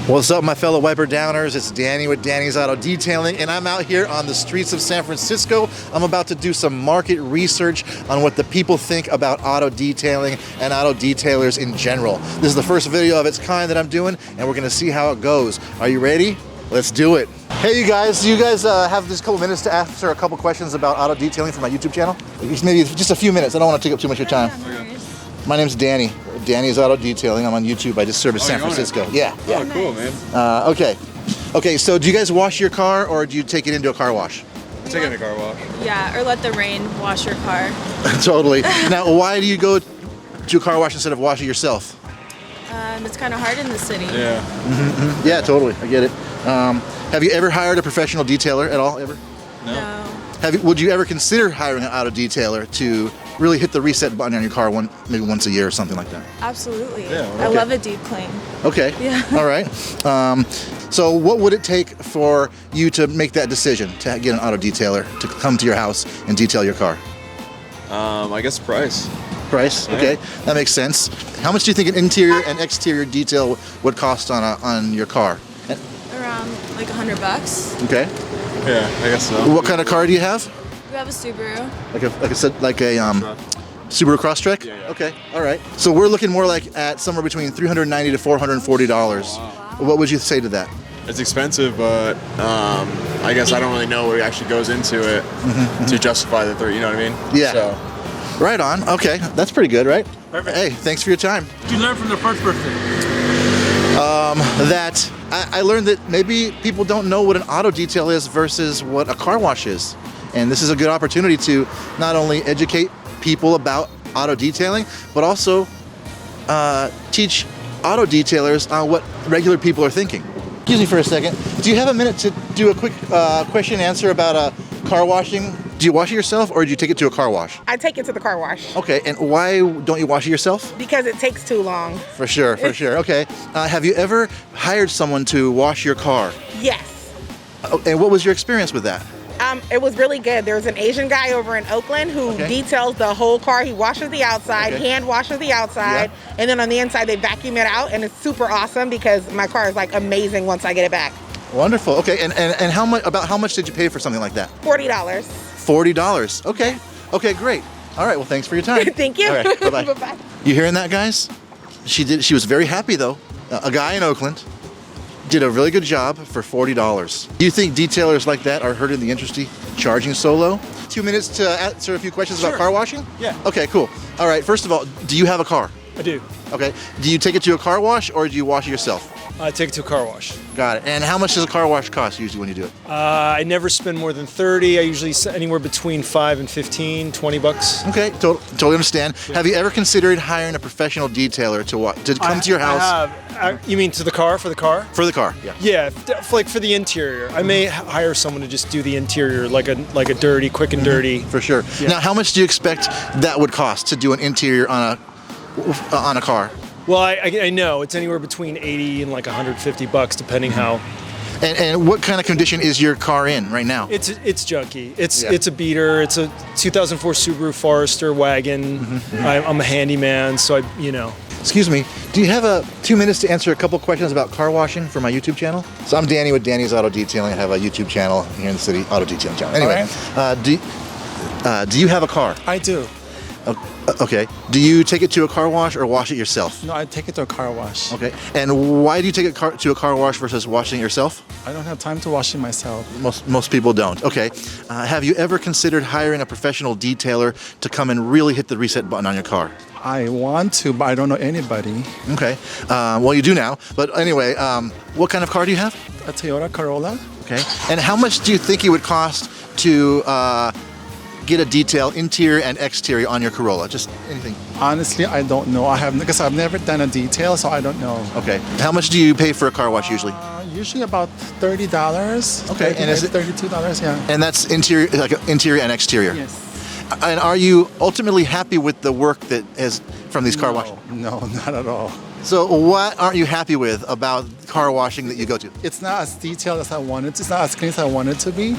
What's up, my fellow wiper downers? It's Danny with Danny's Auto Detailing, and I'm out here on the streets of San Francisco. I'm about to do some market research on what the people think about auto detailing and auto detailers in general. This is the first video of its kind that I'm doing, and we're gonna see how it goes. Are you ready? Let's do it. Hey, you guys, do you guys have just a couple minutes to answer a couple questions about auto detailing for my YouTube channel? Maybe just a few minutes. I don't want to take up too much of your time. My name's Danny. Danny's Auto Detailing. I'm on YouTube. I just service San Francisco. Yeah. Oh, cool, man. Okay, so do you guys wash your car or do you take it into a car wash? Take it in a car wash. Yeah, or let the rain wash your car. Totally. Now, why do you go to a car wash instead of washing yourself? It's kind of hard in the city. Yeah. Yeah, totally. I get it. Have you ever hired a professional detailer at all, ever? No. Would you ever consider hiring an auto detailer to really hit the reset button on your car maybe once a year or something like that? Absolutely. Yeah, I okay. love a deep clean. Okay. Yeah. All right. So what would it take for you to make that decision to get an auto detailer to come to your house and detail your car? I guess price. Price? Yeah. Okay, that makes sense. How much do you think an interior and exterior detail would cost on your car? Around like $100. Okay. Yeah, I guess so. What kind of car do you have? We have a Subaru. Like a Subaru Crosstrek? Yeah. Okay, all right. So we're looking more like at somewhere between $390 to $440. What would you say to that? It's expensive, but I guess I don't really know what actually goes into it to justify the you know what I mean? Yeah. So, Right on. Okay, that's pretty good, right? Perfect. Hey, thanks for your time. What did you learn from the first person? That I learned that maybe people don't know what an auto detail is versus what a car wash is. And this is a good opportunity to not only educate people about auto detailing, but also teach auto detailers on what regular people are thinking. Excuse me for a second. Do you have a minute to do a quick question and answer about car washing? Do you wash it yourself or do you take it to a car wash? I take it to the car wash Okay, and why don't you wash it yourself? because it takes too long. For sure. Okay. Have you ever hired someone to wash your car? Yes. And what was your experience with that? It was really good. There's an Asian guy over in Oakland who Okay. details the whole car. He washes the outside, Okay. hand washes the outside, and then on the inside they vacuum it out, and it's super awesome because my car is like amazing once I get it back. Wonderful. Okay. And how much did you pay for something like that? $40. $40. Okay. Okay, great. All right. Well, thanks for your time. Thank you. All right. Bye-bye. Bye-bye. You hearing that, guys? She was very happy though. A guy in Oakland did a really good job for $40. Do you think detailers like that are hurting the industry charging so low? 2 minutes to answer a few questions about Sure. car washing? Yeah. Okay, cool. All right. First of all, do you have a car? I do. Okay. Do you take it to a car wash or do you wash it yourself? I take it to a car wash. Got it. And how much does a car wash cost usually when you do it? I never spend more than 30. I usually anywhere between 5 and 15, 20 bucks. Okay, totally understand. Have you ever considered hiring a professional detailer to come to your house I have. You mean to the car, for the car? for the car? Yeah. Yeah, like for the interior. I may hire someone to just do the interior, like a dirty, quick and dirty. For sure. Yeah. Now, how much do you expect that would cost to do an interior on a car? Well, I know it's anywhere between 80 and like 150 bucks, depending how. And what kind of condition is your car in right now? It's junky. It's Yeah. it's a beater. It's a 2004 Subaru Forester wagon. I'm a handyman, so Excuse me. Do you have 2 minutes to answer a couple questions about car washing for my YouTube channel? So I'm Danny with Danny's Auto Detailing. I have a YouTube channel here in the city, Auto Detailing channel. Anyway, do you have a car? I do. Okay. Do you take it to a car wash or wash it yourself? No, I take it to a car wash. Okay. And why do you take it to a car wash versus washing it yourself? I don't have time to wash it myself. Most people don't. Okay. Have you ever considered hiring a professional detailer to come and really hit the reset button on your car? I want to, but I don't know anybody. Okay. Well, you do now. But anyway, what kind of car do you have? A Toyota Corolla? Okay. And how much do you think it would cost to get a detail, interior and exterior, on your Corolla? Just anything. Honestly, I don't know. Because I've never done a detail, so I don't know. Okay. How much do you pay for a car wash usually? Usually about $30. Okay, and is it- $32? Yeah. And that's interior, like interior and exterior. Yes. And are you ultimately happy with the work that is from these car washes? No, not at all. So what aren't you happy with about car washing that you go to? It's not as detailed as I wanted. It's not as clean as I want it to be.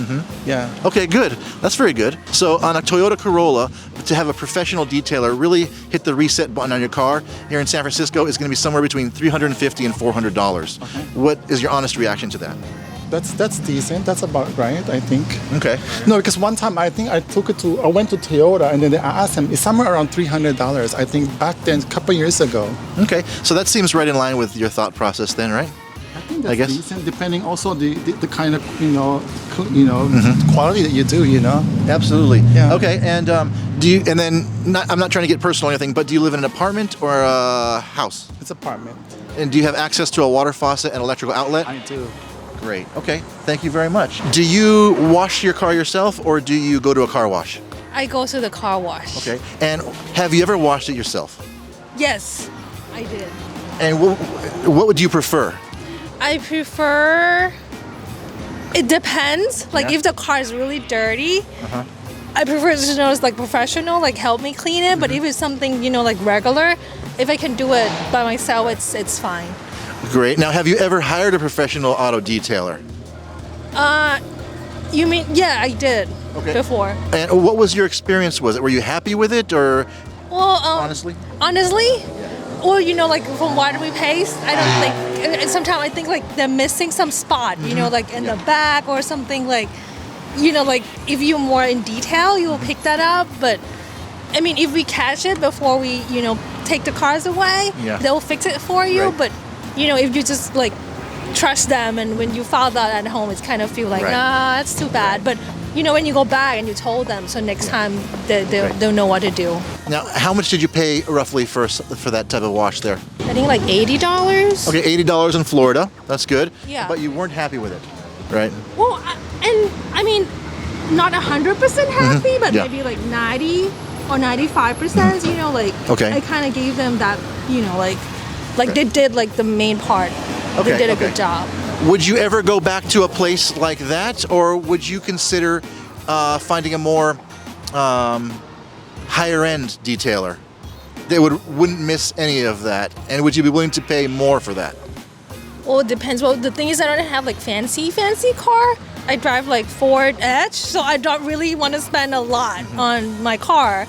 Yeah. Okay, good. That's very good. So on a Toyota Corolla to have a professional detailer really hit the reset button on your car here in San Francisco is going to be somewhere between $350 and $400. What is your honest reaction to that? That's decent. That's about right, I think. Okay. No, because one time I think I went to Toyota and then I asked them, it's somewhere around $300. I think back then, a couple years ago. Okay. So that seems right in line with your thought process then, right? I think that's I guess. decent, depending also the kind of quality that you do. Absolutely. Yeah. Okay. And do you? And then I'm not trying to get personal or anything, but do you live in an apartment or a house? It's apartment. And do you have access to a water faucet and electrical outlet? I do. Great. Okay. Thank you very much. Do you wash your car yourself or do you go to a car wash? I go to the car wash. Okay. And have you ever washed it yourself? Yes, I did. And what would you prefer? I prefer. It depends. Like Yeah. if the car is really dirty, I prefer to know it's like professional, like help me clean it. But if it's something like regular, if I can do it by myself, it's fine. Great. Now, have you ever hired a professional auto detailer? You mean? Yeah, I did before. And what was your experience with it? Were you happy with it or Well, honestly? honestly, well, like from what we paste, I don't think. Sometimes I think like they're missing some spot, like in the back or something like, like if you're more in detail, you'll pick that up. But I mean, if we catch it before we, take the cars away, Yeah. they'll fix it for you. Right. But if you just like trust them, and when you found that at home, it's kind of feel like, Right. nah, that's too bad. But when you go back and you told them, so next time they'll know what to do. Now, how much did you pay roughly for that type of wash there? I think like $80. Okay, $80 in Florida. That's good. Yeah. But you weren't happy with it, right? Well, I mean, not 100% happy, but Yeah. maybe like 90 or 95%. Okay. I kind of gave them that, like they did like the main part. Okay, They did a okay. good job. Would you ever go back to a place like that, or would you consider finding a more higher-end detailer that wouldn't miss any of that? And would you be willing to pay more for that? Well, it depends. Well, the thing is, I don't have like fancy car. I drive like Ford Edge, so I don't really want to spend a lot on my car.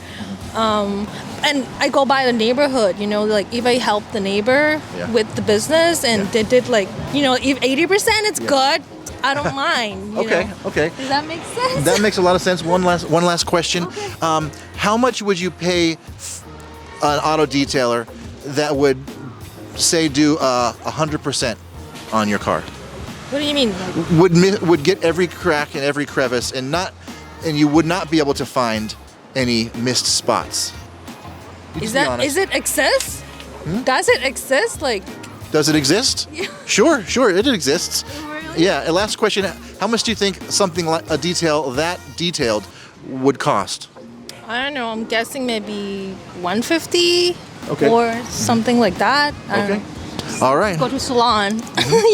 And I go by the neighborhood, like if I help the neighbor Yeah. with the business and they did like, if 80% it's good, I don't mind. Okay, okay. Does that make sense? That makes a lot of sense. One last question. Okay. How much would you pay an auto detailer that would, say, do 100% on your car? What do you mean? Like, Would get every crack and every crevice and you would not be able to find any missed spots? You just be honest. is it exist? Does it exist? Like, Does it exist? Yeah. Sure, it exists. Really? Yeah. And last question: how much do you think something like a detail that detailed would cost? I don't know. I'm guessing maybe 150 Okay. or something like that. I don't Okay. know. All right. Go to salon,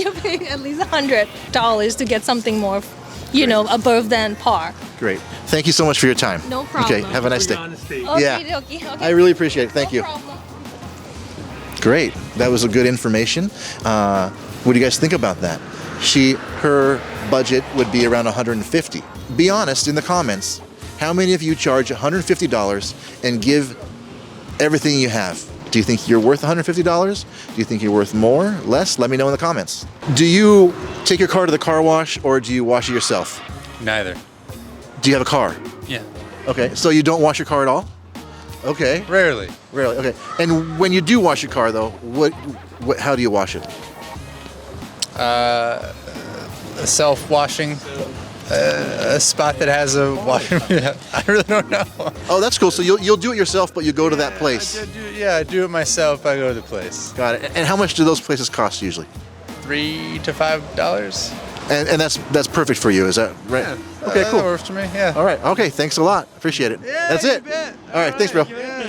you pay at least $100 to get something more, above than par. Great. Thank you so much for your time. No problem. Okay. Have a nice day. Okay, Yeah. okay. I really appreciate it. Thank No you. problem. Great. That was a good information. What do you guys think about that? Her budget would be around $150. Be honest in the comments. How many of you charge $150 and give everything you have? Do you think you're worth $150? Do you think you're worth more, less? Let me know in the comments. Do you take your car to the car wash or do you wash it yourself? Neither. Do you have a car? Yeah. Okay, so you don't wash your car at all? Okay, Rarely. rarely. Okay, and when you do wash your car, though, how do you wash it? Self-washing. A spot that has a washing. I really don't know. Oh, that's cool. So you'll do it yourself, but you go to that place. I do it myself. I go to the place. Got it. And how much do those places cost usually? $3 to $5. And that's perfect for you, is that right? Okay, That cool. works for me. Yeah. All right. Okay. Thanks a lot. Appreciate it. Yeah, that's you it. bet. All right. Thanks, bro.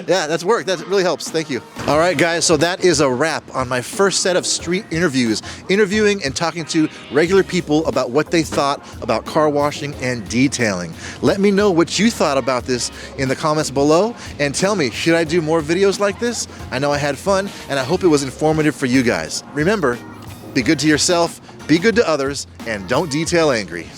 Yeah, that's work. That really helps. Thank you. All right, guys. So that is a wrap on my first set of street interviews, interviewing and talking to regular people about what they thought about car washing and detailing. Let me know what you thought about this in the comments below, and tell me, should I do more videos like this? I know I had fun, and I hope it was informative for you guys. Remember, be good to yourself, be good to others, and don't detail angry.